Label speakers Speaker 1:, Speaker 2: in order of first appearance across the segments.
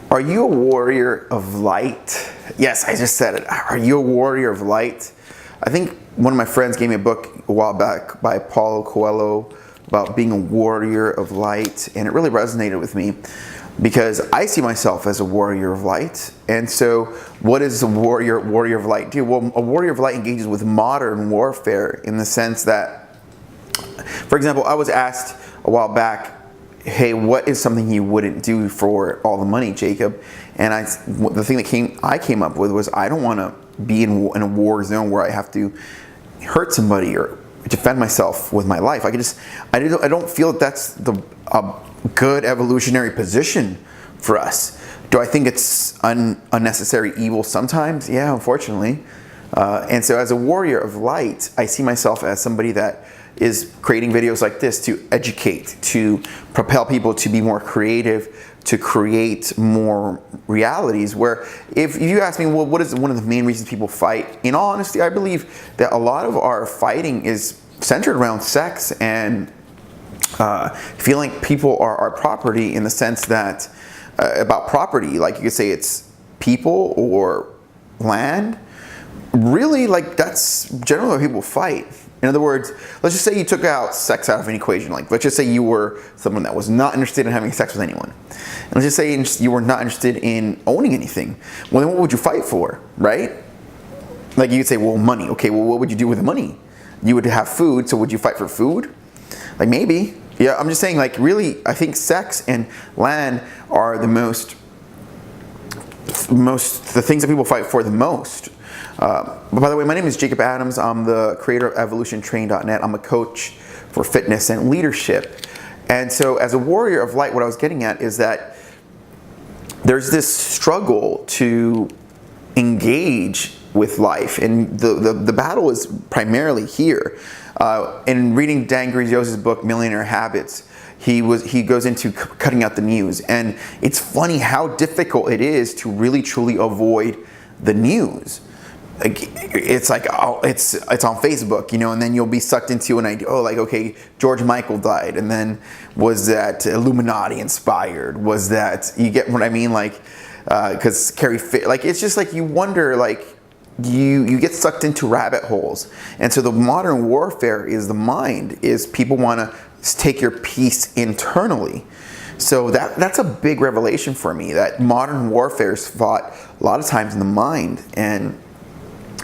Speaker 1: Are you a warrior of light? Yes, I just said it. Are you a warrior of light? I think one of my friends gave me a book a while back by Paulo Coelho about being a warrior of light, and it really resonated with me because I see myself as a warrior of light. And so what does a warrior of light do? Well, a warrior of light engages with modern warfare in the sense that, for example, I was asked a while back, hey, what is something you wouldn't do for all the money, Jacob? And the thing that I came up with was, I don't want to be in a war zone where I have to hurt somebody or defend myself with my life. I don't feel that that's a good evolutionary position for us. Do I think it's unnecessary evil sometimes? Yeah, unfortunately. And so as a warrior of light, I see myself as somebody that is creating videos like this to educate, to propel people to be more creative, to create more realities. Where if you ask me, well, what is one of the main reasons people fight? In all honesty, I believe that a lot of our fighting is centered around sex and feeling people are our property, in the sense that about property, like you could say it's people or land. Really, like, that's generally why people fight. In other words, let's just say you took out sex out of an equation. Like, let's just say you were someone that was not interested in having sex with anyone. And let's just say you were not interested in owning anything. Well, then what would you fight for, right? Like, you could say, well, money. Okay, well, what would you do with the money? You would have food, so would you fight for food? Like, maybe. Yeah, I'm just saying, like, really, I think sex and land are the things that people fight for the most. But by the way, my name is Jacob Adams. I'm the creator of EvolutionTrain.net. I'm a coach for fitness and leadership. And so as a warrior of light, what I was getting at is that there's this struggle to engage with life. And the battle is primarily here. In reading Dan Graziosi's book, Millionaire Habits, he goes into cutting out the news. And it's funny how difficult it is to really truly avoid the news. Like, it's like, oh, it's on Facebook, you know, and then you'll be sucked into an idea. Oh, like, okay, George Michael died, and then was that Illuminati inspired? Was that, you get what I mean? Like, because Carrie Fisher, like, it's just like you wonder, like, you get sucked into rabbit holes. And so the modern warfare is the mind, is people want to take your peace internally. So that's a big revelation for me, that modern warfare is fought a lot of times in the mind, and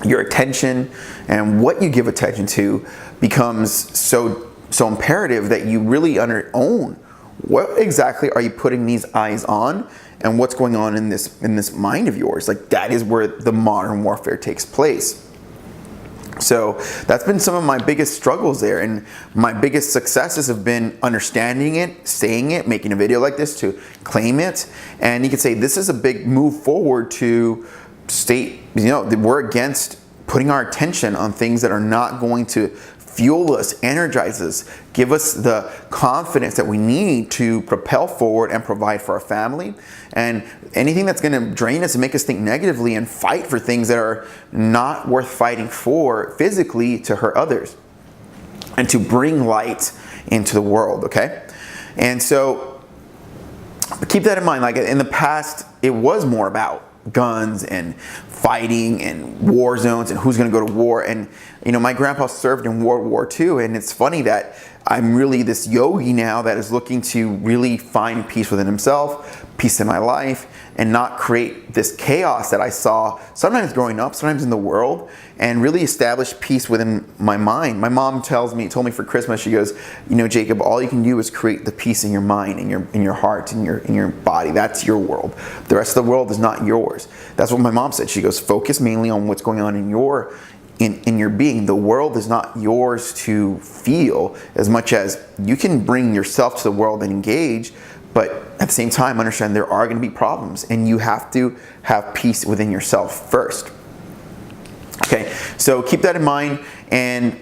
Speaker 1: your attention and what you give attention to becomes so imperative that you really own what exactly are you putting these eyes on, and what's going on in this mind of yours. Like, that is where the modern warfare takes place. So that's been some of my biggest struggles there, and my biggest successes have been understanding it, saying it, making a video like this to claim it. And you could say this is a big move forward to state, you know, that we're against putting our attention on things that are not going to fuel us, energize us, give us the confidence that we need to propel forward and provide for our family. And anything that's going to drain us and make us think negatively and fight for things that are not worth fighting for physically, to hurt others and to bring light into the world, okay? And so keep that in mind. Like, in the past, it was more about guns and fighting and war zones and who's going to go to war. And, you know, my grandpa served in World War II, and it's funny that I'm really this yogi now that is looking to really find peace within himself, peace in my life, and not create this chaos that I saw sometimes growing up, sometimes in the world, and really establish peace within my mind. My mom told me for Christmas, she goes, you know, Jacob, all you can do is create the peace in your mind, in your heart, in your body. That's your world. The rest of the world is not yours. That's what my mom said. She goes, focus mainly on what's going on in your being. The world is not yours to feel, as much as you can bring yourself to the world and engage, but at the same time understand there are going to be problems, and you have to have peace within yourself first. Okay, so keep that in mind, and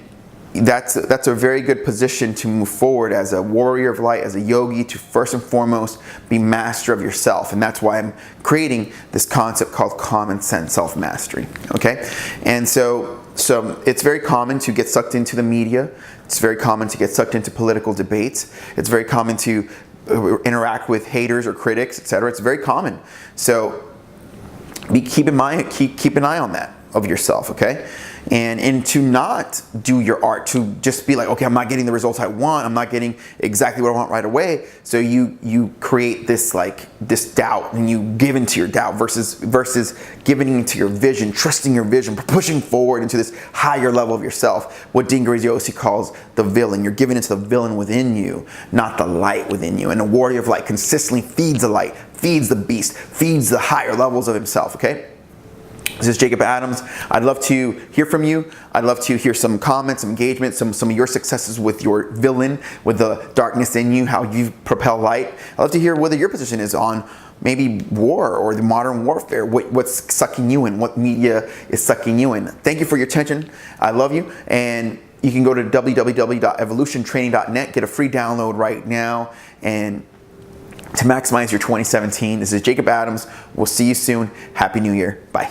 Speaker 1: that's a very good position to move forward as a warrior of light, as a yogi, to first and foremost be master of yourself. And that's why I'm creating this concept called common sense self-mastery. Okay, and so it's very common to get sucked into the media. It's very common to get sucked into political debates. It's very common to interact with haters or critics, etc. It's very common. So keep in mind, keep an eye on that of yourself, okay? And to not do your art, to just be like, okay, I'm not getting the results I want, I'm not getting exactly what I want right away. So you create this this doubt, and you give into your doubt versus giving into your vision, trusting your vision, pushing forward into this higher level of yourself. What Dean Graziosi calls the villain. You're giving into the villain within you, not the light within you. And a warrior of light consistently feeds the light, feeds the beast, feeds the higher levels of himself, okay? This is Jacob Adams. I'd love to hear from you. I'd love to hear some comments, some engagement, some of your successes with your villain, with the darkness in you, how you propel light. I'd love to hear whether your position is on maybe war or the modern warfare, what's sucking you in, what media is sucking you in. Thank you for your attention. I love you. And you can go to www.evolutiontraining.net, get a free download right now, and to maximize your 2017. This is Jacob Adams. We'll see you soon. Happy New Year. Bye.